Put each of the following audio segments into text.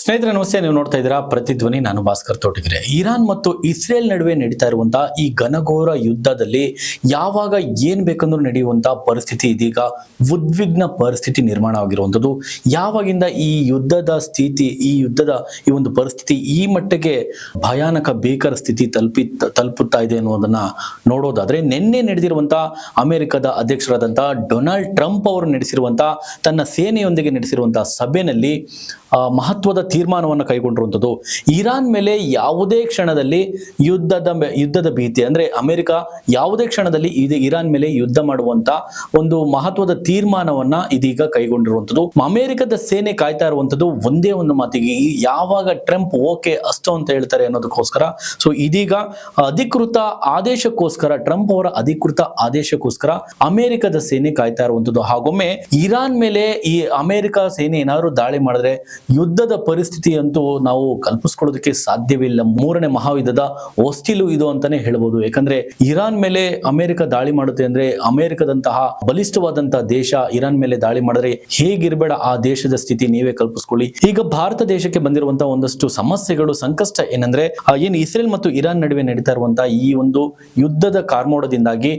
ಸ್ನೇಹಿತರೆ ನಮಸ್ತೆ, ನೀವು ನೋಡ್ತಾ ಇದ್ದೀರಾ ಪ್ರತಿಧ್ವನಿ. ನಾನು ಭಾಸ್ಕರ್ ತೋಟಗೆರೆ. ಇರಾನ್ ಮತ್ತು ಇಸ್ರೇಲ್ ನಡುವೆ ನಡೀತಾ ಇರುವಂತಹ ಈ ಘನಘೋರ ಯುದ್ಧದಲ್ಲಿ ಯಾವಾಗ ಏನ್ ಬೇಕಂದ್ರೂ ನಡೆಯುವಂತಹ ಪರಿಸ್ಥಿತಿ ಇದೀಗ ಉದ್ವಿಗ್ನ ಪರಿಸ್ಥಿತಿ ನಿರ್ಮಾಣ ಆಗಿರುವಂಥದ್ದು. ಯಾವಾಗಿಂದ ಈ ಯುದ್ಧದ ಸ್ಥಿತಿ, ಈ ಒಂದು ಪರಿಸ್ಥಿತಿ ಈ ಮಟ್ಟಿಗೆ ಭಯಾನಕ ಭೀಕರ ಸ್ಥಿತಿ ತಲುಪುತ್ತಾ ಇದೆ ಅನ್ನೋದನ್ನ ನೋಡೋದಾದ್ರೆ, ನಿನ್ನೆ ನಡೆದಿರುವಂತಹ ಅಮೆರಿಕದ ಅಧ್ಯಕ್ಷರಾದಂತಹ ಡೊನಾಲ್ಡ್ ಟ್ರಂಪ್ ಅವರು ನಡೆಸಿರುವಂತಹ ತನ್ನ ಸೇನೆಯೊಂದಿಗೆ ನಡೆಸಿರುವಂತಹ ಸಭೆಯಲ್ಲಿ ಮಹತ್ವದ ತೀರ್ಮಾನವನ್ನು ಕೈಗೊಂಡಿರುವಂಥದ್ದು. ಇರಾನ್ ಮೇಲೆ ಯಾವುದೇ ಕ್ಷಣದಲ್ಲಿ ಯುದ್ಧದ ಭೀತಿ, ಅಂದ್ರೆ ಅಮೆರಿಕ ಯಾವುದೇ ಕ್ಷಣದಲ್ಲಿ ಇರಾನ್ ಮೇಲೆ ಯುದ್ಧ ಮಾಡುವಂತ ಒಂದು ಮಹತ್ವದ ತೀರ್ಮಾನವನ್ನ ಇದೀಗ ಕೈಗೊಂಡಿರುವಂಥದ್ದು. ಅಮೆರಿಕದ ಸೇನೆ ಕಾಯ್ತಾ ಇರುವಂಥದ್ದು ಒಂದೇ ಒಂದು ಮಾತಿಗೆ, ಯಾವಾಗ ಟ್ರಂಪ್ ಓಕೆ ಅಷ್ಟು ಅಂತ ಹೇಳ್ತಾರೆ ಅನ್ನೋದಕ್ಕೋಸ್ಕರ. ಸೊ ಇದೀಗ ಅಧಿಕೃತ ಆದೇಶಕ್ಕೋಸ್ಕರ, ಟ್ರಂಪ್ ಅವರ ಅಧಿಕೃತ ಆದೇಶಕ್ಕೋಸ್ಕರ ಅಮೆರಿಕದ ಸೇನೆ ಕಾಯ್ತಾ ಇರುವಂಥದ್ದು. ಹಾಗೊಮ್ಮೆ ಇರಾನ್ ಮೇಲೆ ಈ ಅಮೆರಿಕ ಸೇನೆ ಏನಾದ್ರು ದಾಳಿ ಮಾಡಿದ್ರೆ ಯುದ್ಧದ ಪರಿಸ್ಥಿತಿ ಅಂತೂ ನಾವು ಕಲ್ಪಿಸ್ಕೊಳ್ಳೋದಕ್ಕೆ ಸಾಧ್ಯವಿಲ್ಲ. ಮೂರನೇ ಮಹಾಯುದ್ಧದ ಹೊಸ್ತಿಲು ಇದು ಅಂತಾನೆ ಹೇಳ್ಬೋದು. ಯಾಕಂದ್ರೆ ಇರಾನ್ ಮೇಲೆ ಅಮೆರಿಕ ದಾಳಿ ಮಾಡುತ್ತೆ ಅಂದ್ರೆ, ಅಮೆರಿಕದಂತಹ ಬಲಿಷ್ಠವಾದಂತಹ ದೇಶ ಇರಾನ್ ಮೇಲೆ ದಾಳಿ ಮಾಡಿದ್ರೆ ಹೇಗಿರ್ಬೇಡ ಆ ದೇಶದ ಸ್ಥಿತಿ ನೀವೇ ಕಲ್ಪಿಸ್ಕೊಳ್ಳಿ. ಈಗ ಭಾರತ ದೇಶಕ್ಕೆ ಬಂದಿರುವಂತಹ ಒಂದಷ್ಟು ಸಮಸ್ಯೆಗಳು, ಸಂಕಷ್ಟ ಏನಂದ್ರೆ, ಏನು ಇಸ್ರೇಲ್ ಮತ್ತು ಇರಾನ್ ನಡುವೆ ನಡೀತಾ ಇರುವಂತಹ ಈ ಒಂದು ಯುದ್ಧದ ಕಾರ್ಮೋಡದಿಂದಾಗಿ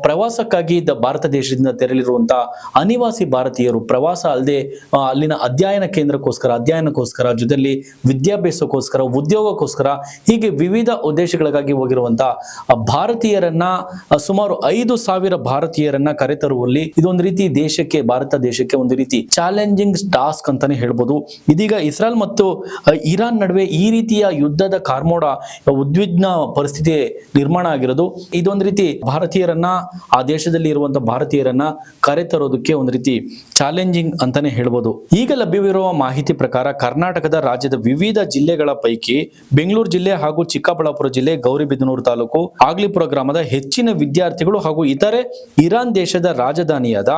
ಪ್ರವಾಸಕ್ಕಾಗಿ ಭಾರತ ದೇಶದಿಂದ ತೆರಳಿರುವಂತಹ ಅನಿವಾಸಿ ಭಾರತೀಯರು, ಪ್ರವಾಸ ಅಲ್ಲದೆ ಅಲ್ಲಿನ ಅಧ್ಯಯನಕ್ಕೋಸ್ಕರ ಜೊತೆಲಿ ವಿದ್ಯಾಭ್ಯಾಸಕ್ಕೋಸ್ಕರ, ಉದ್ಯೋಗಕ್ಕೋಸ್ಕರ, ಹೀಗೆ ವಿವಿಧ ಉದ್ದೇಶಗಳಿಗಾಗಿ ಹೋಗಿರುವಂತಹ ಭಾರತೀಯರನ್ನ, ಸುಮಾರು 5,000 ಭಾರತೀಯರನ್ನ ಕರೆತರುವಲ್ಲಿ ಇದೊಂದು ರೀತಿ ಭಾರತ ದೇಶಕ್ಕೆ ಒಂದು ರೀತಿ ಚಾಲೆಂಜಿಂಗ್ ಟಾಸ್ಕ್ ಅಂತಾನೆ ಹೇಳ್ಬೋದು. ಇದೀಗ ಇಸ್ರೇಲ್ ಮತ್ತು ಇರಾನ್ ನಡುವೆ ಈ ರೀತಿಯ ಯುದ್ಧದ ಕಾರ್ಮೋಡ, ಉದ್ವಿಗ್ನ ಪರಿಸ್ಥಿತಿ ನಿರ್ಮಾಣ ಆಗಿರೋದು. ಇದೊಂದು ರೀತಿ ಭಾರತೀಯರನ್ನ, ಆ ದೇಶದಲ್ಲಿ ಇರುವಂತಹ ಭಾರತೀಯರನ್ನ ಕರೆತರೋದಕ್ಕೆ ಒಂದು ರೀತಿ ಚಾಲೆಂಜಿಂಗ್ ಅಂತಾನೆ ಹೇಳ್ಬೋದು. ಈಗ ಲಭ್ಯವಿರುವ ಮಾಹಿತಿ ಪ್ರಕಾರ ಕರ್ನಾಟಕದ ರಾಜ್ಯದ ವಿವಿಧ ಜಿಲ್ಲೆಗಳ ಪೈಕಿ ಬೆಂಗಳೂರು ಜಿಲ್ಲೆ ಹಾಗೂ ಚಿಕ್ಕಬಳ್ಳಾಪುರ ಜಿಲ್ಲೆ, ಗೌರಿಬಿದನೂರು ತಾಲೂಕು, ಆಗ್ಲಿಪುರ ಗ್ರಾಮದ ಹೆಚ್ಚಿನ ವಿದ್ಯಾರ್ಥಿಗಳು ಹಾಗೂ ಇತರೆ ಇರಾನ್ ದೇಶದ ರಾಜಧಾನಿಯಾದ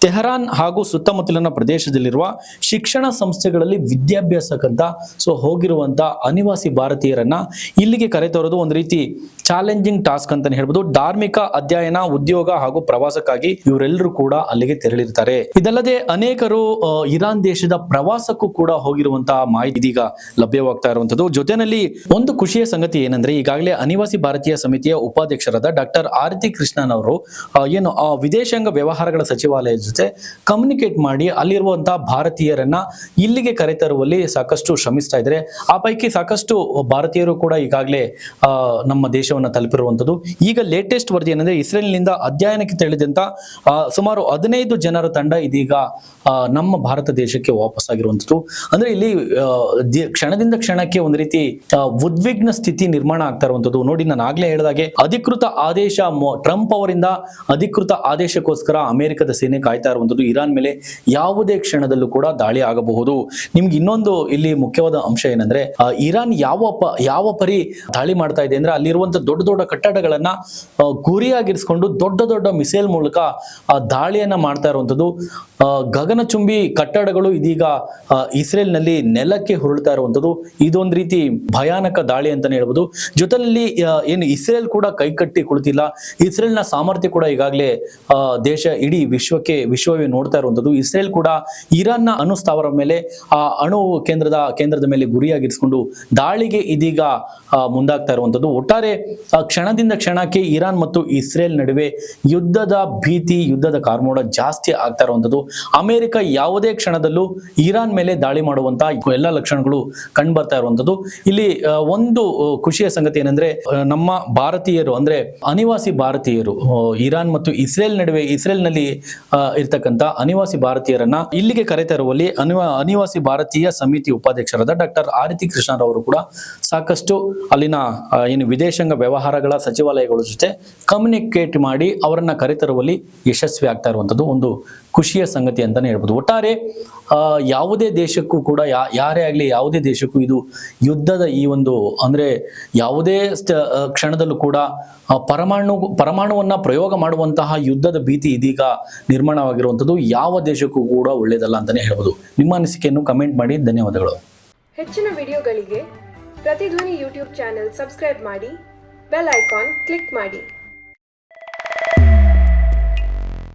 ತೆಹರಾನ್ ಹಾಗೂ ಸುತ್ತಮುತ್ತಲಿನ ಪ್ರದೇಶದಲ್ಲಿರುವ ಶಿಕ್ಷಣ ಸಂಸ್ಥೆಗಳಲ್ಲಿ ವಿದ್ಯಾಭ್ಯಾಸಕ್ಕಂತ ಹೋಗಿರುವಂತ ಅನಿವಾಸಿ ಭಾರತೀಯರನ್ನ ಇಲ್ಲಿಗೆ ಕರೆತರೋದು ಒಂದು ರೀತಿ ಚಾಲೆಂಜಿಂಗ್ ಟಾಸ್ಕ್ ಅಂತಾನೆ ಹೇಳ್ಬೋದು. ಧಾರ್ಮಿಕ ಅಧ್ಯಯನ, ಉದ್ಯೋಗ ಹಾಗೂ ಪ್ರವಾಸಕ್ಕಾಗಿ ಇವರೆಲ್ಲರೂ ಕೂಡ ಅಲ್ಲಿಗೆ ತೆರಳಿರ್ತಾರೆ. ಇದಲ್ಲದೆ ಅನೇಕರು ಇರಾನ್ ದೇಶದ ಪ್ರವಾಸಕ್ಕೂ ಕೂಡ ಹೋಗಿರುವಂತಹ ಮಾಹಿತಿ ಇದೀಗ ಲಭ್ಯವಾಗ್ತಾ ಇರುವಂತದ್ದು. ಜೊತೆಯಲ್ಲಿ ಒಂದು ಖುಷಿಯ ಸಂಗತಿ ಏನಂದ್ರೆ, ಈಗಾಗಲೇ ಅನಿವಾಸಿ ಭಾರತೀಯ ಸಮಿತಿಯ ಉಪಾಧ್ಯಕ್ಷರಾದ ಡಾಕ್ಟರ್ ಆರತಿ ಕೃಷ್ಣನ್ ಅವರು ವಿದೇಶಾಂಗ ವ್ಯವಹಾರಗಳ ಸಚಿವಾಲಯದ ಜೊತೆ ಕಮ್ಯುನಿಕೇಟ್ ಮಾಡಿ ಅಲ್ಲಿರುವಂತಹ ಭಾರತೀಯರನ್ನ ಇಲ್ಲಿಗೆ ಕರೆತರುವಲ್ಲಿ ಸಾಕಷ್ಟು ಶ್ರಮಿಸ್ತಾ ಇದ್ದಾರೆ. ಆ ಪೈಕಿ ಸಾಕಷ್ಟು ಭಾರತೀಯರು ಕೂಡ ಈಗಾಗಲೇ ನಮ್ಮ ದೇಶವನ್ನ ತಲುಪಿರುವಂತದ್ದು. ಈಗ ಲೇಟೆಸ್ಟ್ ವರದಿ ಏನಂದ್ರೆ, ಇಸ್ರೇಲ್ನಿಂದ ಅಧ್ಯಯನಕ್ಕೆ ತೆರಳಿದಂತ ಸುಮಾರು 15 ಜನರ ತಂಡ ಇದೀಗ ನಮ್ಮ ಭಾರತ ದೇಶಕ್ಕೆ ವಾಪಸ್ ಆಗಿರುವಂತದ್ದು. ಅಂದ್ರೆ ಇಲ್ಲಿ ಕ್ಷಣದಿಂದ ಕ್ಷಣಕ್ಕೆ ಒಂದು ರೀತಿ ಉದ್ವಿಗ್ನ ಸ್ಥಿತಿ ನಿರ್ಮಾಣ ಆಗ್ತಾ ಇರುವಂತದ್ದು. ನೋಡಿ, ನಾನು ಆಗ್ಲೇ ಹೇಳಿದಾಗೆ ಅಧಿಕೃತ ಆದೇಶ, ಟ್ರಂಪ್ ಅವರಿಂದ ಅಧಿಕೃತ ಆದೇಶಕ್ಕೋಸ್ಕರ ಅಮೆರಿಕದ ಸೇನೆ ಕಾಯ್ತಾ ಇರುವಂತದ್ದು. ಇರಾನ್ ಮೇಲೆ ಯಾವುದೇ ಕ್ಷಣದಲ್ಲೂ ಕೂಡ ದಾಳಿ ಆಗಬಹುದು. ನಿಮ್ಗೆ ಇನ್ನೊಂದು ಇಲ್ಲಿ ಮುಖ್ಯವಾದ ಅಂಶ ಏನಂದ್ರೆ, ಇರಾನ್ ಯಾವ ಪರಿ ದಾಳಿ ಮಾಡ್ತಾ ಇದೆ ಅಂದ್ರೆ, ಅಲ್ಲಿರುವಂತಹ ದೊಡ್ಡ ದೊಡ್ಡ ಕಟ್ಟಡಗಳನ್ನ ಗುರಿಯಾಗಿರಿಸಿಕೊಂಡು ದೊಡ್ಡ ಮಿಸೈಲ್ ಮೂಲಕ ದಾಳಿಯನ್ನ ಮಾಡ್ತಾ ಇರುವಂತದ್ದು. ಗಗನಚುಂಬಿ ಕಟ್ಟಡಗಳು ಇದೀಗ ಇಸ್ರೇಲ್ ನಲ್ಲಿ ನೆಲಕ್ಕೆ ಹುರುಳ್ತಾ ಇರುವಂತದ್ದು. ಇದೊಂದು ರೀತಿ ಭಯಾನಕ ದಾಳಿ ಅಂತಾನೆ ಹೇಳ್ಬೋದು. ಜೊತೆಯಲ್ಲಿ ಏನು ಇಸ್ರೇಲ್ ಕೂಡ ಕೈಕಟ್ಟಿ ಕುಳಿತಿಲ್ಲ. ಇಸ್ರೇಲ್ ನ ಸಾಮರ್ಥ್ಯ ಕೂಡ ಈಗಾಗಲೇ ಇಡೀ ವಿಶ್ವವೇ ನೋಡ್ತಾ ಇರುವಂತದ್ದು. ಇಸ್ರೇಲ್ ಕೂಡ ಇರಾನ್ ನ ಅಣುಸ್ಥಾವರ ಮೇಲೆ, ಅಣು ಕೇಂದ್ರದ ಮೇಲೆ ಗುರಿಯಾಗಿರಿಸಿಕೊಂಡು ದಾಳಿಗೆ ಇದೀಗ ಮುಂದಾಗ್ತಾ ಇರುವಂತದ್ದು. ಒಟ್ಟಾರೆ ಕ್ಷಣದಿಂದ ಕ್ಷಣಕ್ಕೆ ಇರಾನ್ ಮತ್ತು ಇಸ್ರೇಲ್ ನಡುವೆ ಯುದ್ಧದ ಭೀತಿ, ಯುದ್ಧದ ಕಾರ್ಮೋಡ ಜಾಸ್ತಿ ಆಗ್ತಾ ಇರುವಂತದ್ದು. ಅಮೆರಿಕ ಯಾವುದೇ ಕ್ಷಣದಲ್ಲೂ ಇರಾನ್ ಮೇಲೆ ದಾಳಿ ಮಾಡುವಂತಹ ಎಲ್ಲ ಲಕ್ಷಣಗಳು ಕಂಡು ಬರ್ತಾ ಇರುವಂತದ್ದು. ಇಲ್ಲಿ ಒಂದು ಖುಷಿಯ ಸಂಗತಿ ಏನಂದ್ರೆ, ನಮ್ಮ ಭಾರತೀಯರು ಅಂದ್ರೆ ಅನಿವಾಸಿ ಭಾರತೀಯರು ಇರಾನ್ ಮತ್ತು ಇಸ್ರೇಲ್ ನಡುವೆ, ಇಸ್ರೇಲ್ ನಲ್ಲಿ ಇರ್ತಕ್ಕಂಥ ಅನಿವಾಸಿ ಭಾರತೀಯರನ್ನ ಇಲ್ಲಿಗೆ ಕರೆತರುವಲ್ಲಿ ಅನಿವಾಸಿ ಭಾರತೀಯ ಸಮಿತಿ ಉಪಾಧ್ಯಕ್ಷರಾದ ಡಾಕ್ಟರ್ ಆರತಿ ಕೃಷ್ಣನ್ ಅವರು ಕೂಡ ಸಾಕಷ್ಟು ಅಲ್ಲಿನ ವಿದೇಶಾಂಗ ವ್ಯವಹಾರಗಳ ಸಚಿವಾಲಯಗಳ ಜೊತೆ ಕಮ್ಯುನಿಕೇಟ್ ಮಾಡಿ ಅವರನ್ನ ಕರೆತರುವಲ್ಲಿ ಯಶಸ್ವಿ ಆಗ್ತಾ ಇರುವಂತದ್ದು ಒಂದು ಖುಷಿಯ ಸಂಗತಿ ಅಂತಾನೆ ಹೇಳ್ಬೋದು. ಒಟ್ಟಾರೆ ಯಾವುದೇ ದೇಶಕ್ಕೂ ಕೂಡ, ಯಾರೇ ಆಗ್ಲಿ ಯಾವುದೇ ದೇಶಕ್ಕೂ ಇದು ಯುದ್ಧದ ಈ ಒಂದು ಅಂದ್ರೆ ಯಾವುದೇ ಕ್ಷಣದಲ್ಲೂ ಕೂಡ ಪರಮಾಣುವನ್ನ ಪ್ರಯೋಗ ಮಾಡುವಂತಹ ಯುದ್ಧದ ಭೀತಿ ಇದೀಗ ನಿರ್ಮಾಣವಾಗಿರುವಂತದ್ದು ಯಾವ ದೇಶಕ್ಕೂ ಕೂಡ ಒಳ್ಳೆಯದಲ್ಲ ಅಂತಾನೆ ಹೇಳ್ಬೋದು. ನಿಮ್ಮ ಅನಿಸಿಕೆಯನ್ನು ಕಮೆಂಟ್ ಮಾಡಿ. ಧನ್ಯವಾದಗಳು. ಹೆಚ್ಚಿನ ವಿಡಿಯೋಗಳಿಗೆ ಪ್ರತಿಧ್ವನಿ ಯೂಟ್ಯೂಬ್ ಚಾನೆಲ್ ಸಬ್ಸ್ಕ್ರೈಬ್ ಮಾಡಿ, ಬೆಲ್ ಐಕಾನ್ ಕ್ಲಿಕ್ ಮಾಡಿ.